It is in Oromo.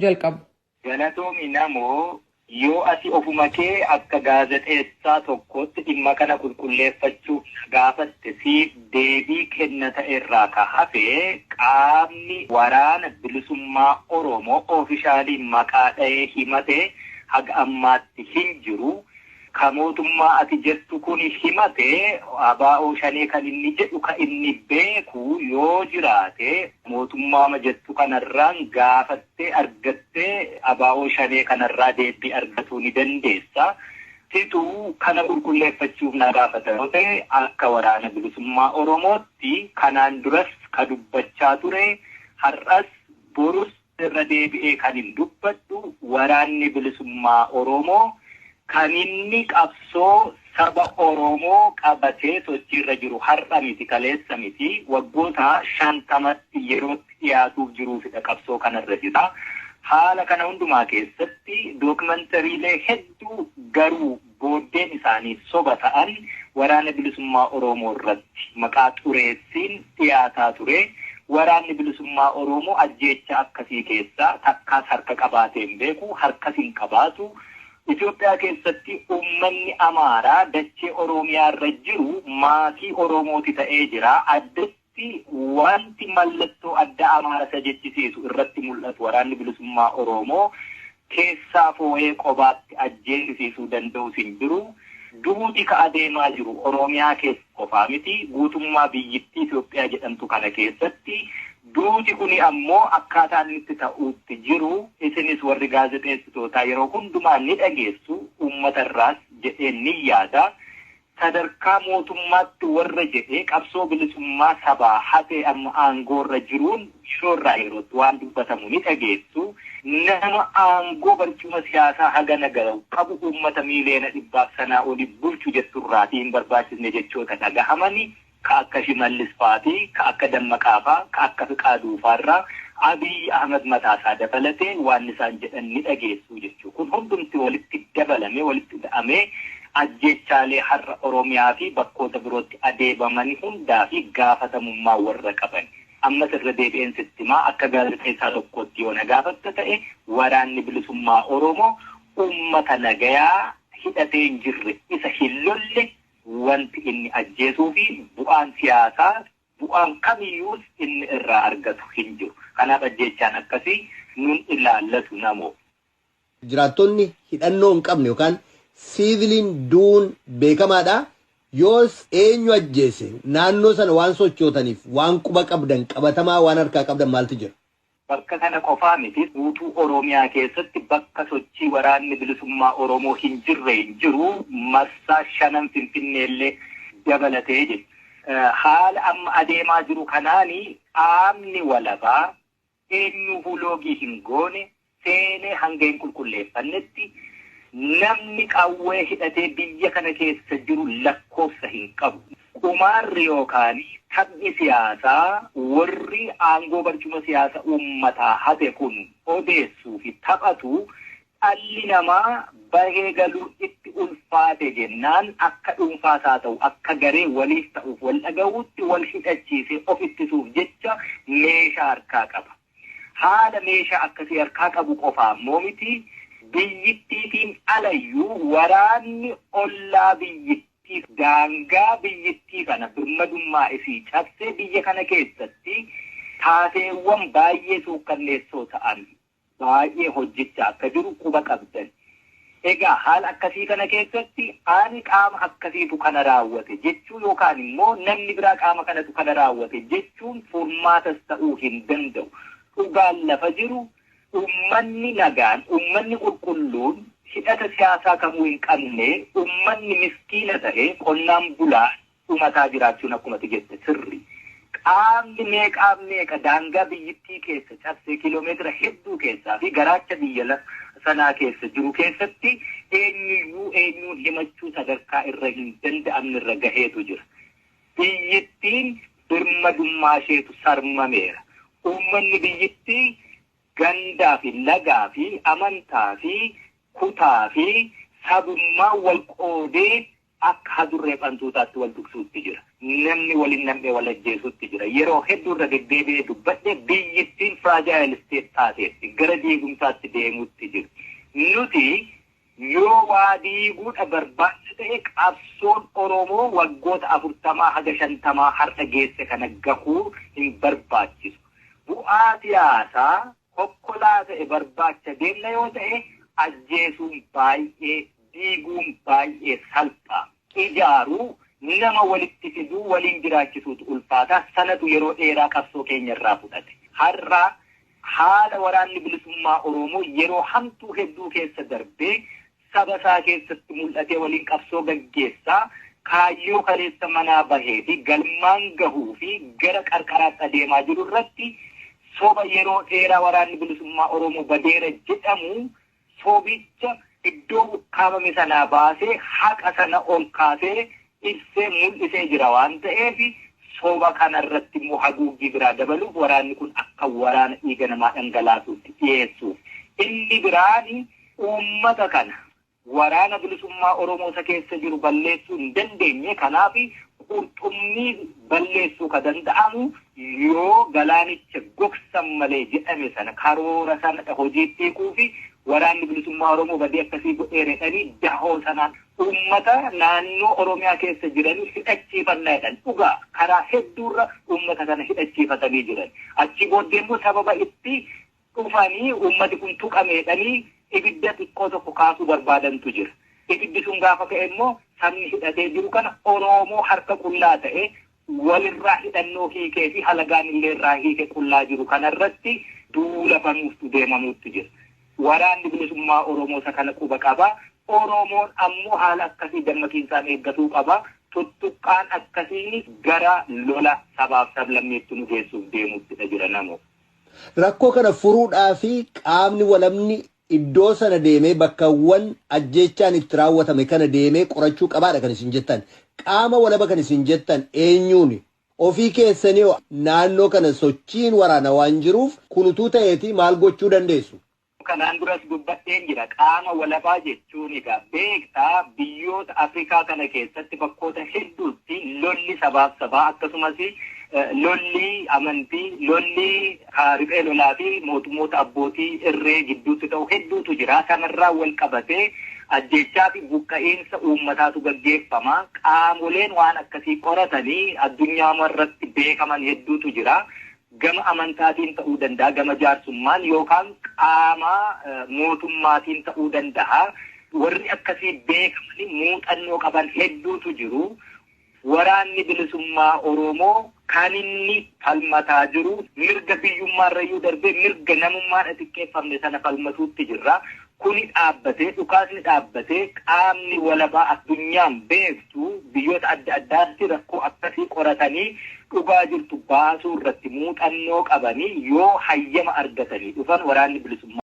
jalqabu. Galatoomi namoo yoo ati ofuma kee akka gaazexeessaa tokkotti dhimma kana qulqulleeffachuuf gaafatte siif deebii kennata irraa ka hafe qaamni waraana bilisummaa Oromoo oofishaaliin maqaa dha'ee himate haga ammaatti hin jiru. Mootummaa ati jettu kun himate abaa'oo shanee kan inni jedhu ka inni beeku yoo jiraate mootummaa jettu kanarraan gaafattee argattee abaa'oo shanee kanarraa deebii argatuu ni dandeessa. Situu kana qulqulleeffachuuf na gaafata yoo ta'e akka waraana bilisummaa Oromootti kanaan duras ka dubbachaa ture har'as borus irra deebi'ee kan hin dubbadhu waraanni bilisummaa Oromoo kan inni qabsoo saba Oromoo qabatee sochiirra jiru har'a miti kaleessa miti waggoota 50 yerootti dhiyaatuuf jiruufidha qabsoo kanarra jira. Haala kana hundumaa keessatti dookumantariilee hedduu garuu booddeen isaanii soba ta'an waraana bilisummaa Oromoo irratti maqaa xureessiin dhiyaataa ture. Waraanni bilisummaa Oromoo ajjeecha akkasii keessaa takkaas harka qabaateen beeku harkas hin qabaatu. Itoophiyaa keessatti uummanni Amaaraa dachee Oromiyaa irra jiru maatii Oromooti ta'ee jira. Addatti wanti mallattoo adda Amaara isa jechisiisu irratti mul'atu waraanni bilisummaa Oromoo keessaa foo'ee qobaatti ajjeesisuu danda'u hin jiru. Duuti ka adeemaa jiru Oromiyaa keessa qofaa miti guutummaa biyyittii Itoophiyaa jedhamtu kana keessatti. Duuti kuni ammoo akkaataan itti ta'uutti jiru isinis warri gaazexeessitootaa yeroo hundumaa ni dhageessu uummatarraas jedhee ni yaada. Sadarkaa mootummaatti warra jedhee qabsoo bilisummaa sabaa hatee amma aangoorra jiruun shoorraa yerootti waan dubbatamu ni dhageessu. Nama aangoo barcuma siyaasaa haga nagaru qabu uummata miiliyoona 100 olii bulchu jetturraatii hin barbaachisne jechoota dhagahamani. Ka akka Shimallis Faatii, ka akka Dammaqaafaa, ka akka Fiqaaduufaarraa Abiy Ahmed mataasaa dabalatee waan isaan jedhan ni dhageessu jechuudha. Kun hundumti walitti dabalamee walitti hidhamee ajjechaalee har'a Oromiyaa fi bakkoota birootti adeemaman hundaa fi gaafatamummaa warra qaban. Ammas irra deebi'een sittimaa akka gaazexeessaa tokkotti yoo na gaafatta ta'e waraanni bilisummaa Oromoo uummata nagayaa hidhatee hin jirre isa hin lolle wanti inni ajjeesuu fi bu'aan siyaasaa bu'aan kamiyyuus inni irraa argatu hin jiru. Kanaaf ajjechaan akkasii nun ilaallatu namoo. Jiraattonni hidhannoo hin qabne yookaan siiviliin duun beekamaadha. Yoos eenyu ajjeese naannoo sana waan sochootaniif waan quba qabdan qabatamaa waan harkaa qabdan maaltu jira? Bakka kana qofaa miti guutuu Oromiyaa keessatti bakka sochii waraanni bilisummaa Oromoo hin jirre hin jiru marsaa 5 Finfinneellee dabalatee jiru. Haala amma adeemaa jiru kanaani qaamni walabaa eenyu loogii hin goone seenee hanga hin qulqulleeffannetti namni qawwee hidhatee biyya kana keessa jiru lakkoofsa hin qabu. Qumaarri yookaan taphni siyaasaa warri aangoo barcuma siyaasa uummataa hate kun odeessuu fi taphatu dhalli namaa bahee galuu itti ulfaate jennaan akka dhuunfaasaa ta'u akka garee waliif ta'uuf wal dhaga'uutti wal hidhachiisee of ittisuuf jecha meeshaa harkaa qaba. Haala meeshaa akkasii harkaa qabu qofaa immoo miti biyyittiitiin alayyuu waraanni ollaa biyyittii daangaa biyyittii kana birmadummaa isii cabsee biyya kana keessatti taateewwan baay'ee suukkanneessoo ta'an baay'ee hojjechaa akka jiru quba qabdan. Egaa haala akkasii kana keessatti ani qaama akkasiitu kana raawwate jechuu yookaan immoo namni biraa qaama kanatu kana raawwate jechuun furmaatas ta'uu hin danda'u. Dhugaan lafa jiru ummanni nagaan ummanni qulqulluun hidhata siyaasaa kamuu hin qabne ummanni miskiina ta'e qonnaan bulaa dhumataa jiraachuun akkuma jette sirri. Qaamni meeqa daangaa biyyittii keessa cabsee kiiloomeetira hedduu keessaa fi garaacha biyya sanaa keessa jiru keessatti eenyuun himachuu sadarkaa irra hin danda'amne irra gaheetu jira. Biyyittiin birmadummaa isheetu sarmameera. Uummanni biyyittii gandaa fi lagaa fi amantaa fi kutaa fi sabummaa wal qoodee akka hadurree bantuutaatti wal dugsuutti jira. namni waliin namni wal ajjeesutti jira. Yeroo hedduu irra deddeebi'ee dubbadhe biyyittiin fragile state taateetti gara diigumsaatti deemuutti jira. Nuti yoo waa diiguudha barbaachisa ta'e qabsoon Oromoo waggoota 40 haga 50 har'a geesse kana gahuu hin barbaachisu. Bu'aa siyaasaa kokkolaa ta'e barbaacha deemna yoo ta'e ajjeesuun baay'ee diiguun baay'ee salphaa. Ijaaruu nama walitti fiduu waliin jiraachisuutu ulfaata. Sanatu yeroo dheeraa qabsoo keenya irraa fudhate. Har'a haala waraanni bilisummaa Oromoo yeroo hamtuu hedduu keessa darbee saba isaa keessatti mul'atee waliin qabsoo gaggeessaa kaayyoo kaleessa manaa bahee fi galmaan gahuu fi gara qarqaraatti adeemaa jiru irratti soba yeroo dheeraa waraanni bilisummaa Oromoo badeera jedhamu sobicha iddoo kaabame sanaa baasee haqa sana ol kaasee ibsee mul'isee jira waan ta'eef soba kanarratti immoo haguuggii biraa dabaluuf waraanni kun akka waraana dhiiga namaa dhangalaasuutti dhiyeessuuf. Inni biraani uummata kana waraana bilisummaa Oromoo isa keessa jiru balleessuu hin dandeenye. Kanaaf qurxummii balleessuu ka danda'amu yoo galaanicha gogsan malee jedhame sana karoora sana hojiitti hiikuu fi waraanni bilisummaa Oromoo badii akkasii godheeredhanii dahoo sanaan uummata naannoo Oromiyaa keessa jiranii hidhachiifannaa jedhan. Dhugaa karaa hedduurra uummata kana hidhachiifatanii jiran. Achi booddee immoo sababa itti dhufanii uummati kun tuqameedhanii ibidda xiqqoo tokko kaasuu barbaadantu jira. Ibiddi sun gaafa ka'e immoo sabni hidhatee jiru kana Oromoo harka qullaa ta'e walirraa hidhannoo hiikee fi halagaan illee irraa hiike qullaa jiru kanarratti duula banuutu deemamuutti jira. Waraanni bilisummaa Oromoo isa kana quba qaba. Oromoon ammoo haala akkasii dammaqiinsaan eeggatuu qaba. Tuttuqqaan akkasii gara lola sabaaf sablammeetti nu geessuuf deemuuttidha jira namoo. Rakkoo kana furuudhaa fi qaamni walamni iddoo sana deemee bakkawwan ajjeechaan itti raawwatame kana deemee qorachuu qabaadha kan isin jettan. Qaama walaba kan isin jettan eenyuuni? Ofii keessanii naannoo kana sochiin waraana waan jiruuf kunutuu ta'eeti maal gochuu dandeessu? Kanaan duras dubbadheen jira. Qaama walabaa jechuun egaa beektaa biyyoota Afrikaa kana keessatti bakkoota hedduutti lolli sabaaf sabaa akkasumas lolli amantii, lolli riphee lolaa fi mootummoota abbootii irree gidduutti ta'u hedduutu jira. Kanarraa wal qabatee ajjechaa fi buqqa'iinsa uummataatu gaggeeffama. Qaamoleen waan akkasii qoratanii addunyaa irratti beekaman hedduutu jira. Gama amantaatiin ta'uu danda'a, gama jaarsummaan yookaan qaama mootummaatiin ta'uu danda'a. Warri akkasii beekamanii muuxannoo qaban hedduutu jiru. Waraanni bilisummaa Oromoo kan inni falmataa jiru mirga biyyummaarrayyuu darbee mirga namummaan xiqqeeffamne sana falmatuutti jirra. Kuni dhaabbatee dhukaasni dhaabbatee qaamni walabaa addunyaan beektu biyyoota adda addaatti rakkoo akkasii qoratanii dhugaa jirtu baasuu irratti muuxannoo qabanii yoo hayyama argatanii dhufan waraanni bilisummaa